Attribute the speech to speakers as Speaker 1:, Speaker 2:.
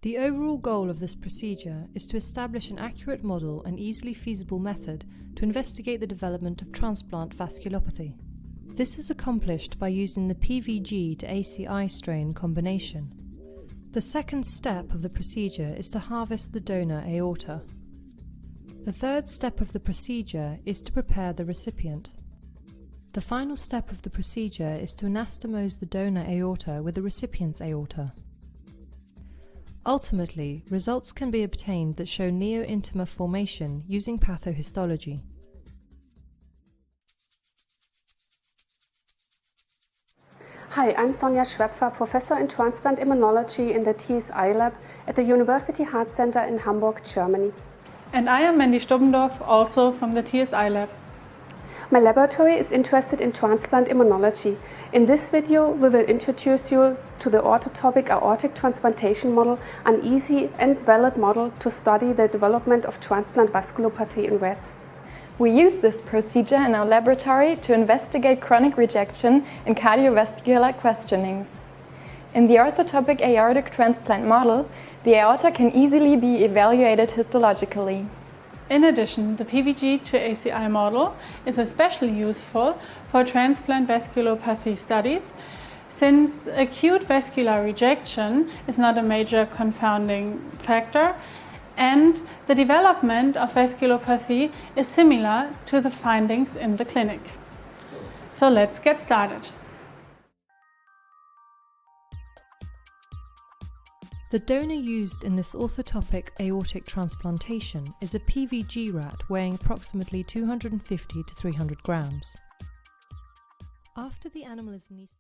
Speaker 1: The overall goal of this procedure is to establish an accurate model and easily feasible method to investigate the development of transplant vasculopathy. This is accomplished by using the PVG to ACI strain combination. The second step of the procedure is to harvest the donor aorta. The third step of the procedure is to prepare the recipient. The final step of the procedure is to anastomose the donor aorta with the recipient's aorta. Ultimately, results can be obtained that show neo-intima formation using pathohistology.
Speaker 2: Hi, I'm Sonja Schrepfer, Professor in Transplant Immunology in the TSI lab at the University Heart Center in Hamburg, Germany.
Speaker 3: And I am Mandy Stubbendorff, also from the TSI lab.
Speaker 2: My laboratory is interested in transplant immunology. In this video, we will introduce you to the orthotopic aortic transplantation model, an easy and valid model to study the development of transplant vasculopathy in rats.
Speaker 4: We use this procedure in our laboratory to investigate chronic rejection in cardiovascular questionings. In the orthotopic aortic transplant model, the aorta can easily be evaluated histologically.
Speaker 3: In addition, the PVG to ACI model is especially useful for transplant vasculopathy studies, since acute vascular rejection is not a major confounding factor, and the development of vasculopathy is similar to the findings in the clinic. So let's get started.
Speaker 1: The donor used in this orthotopic aortic transplantation is a PVG rat weighing approximately 250 to 300 grams. After the animal is anesthetized,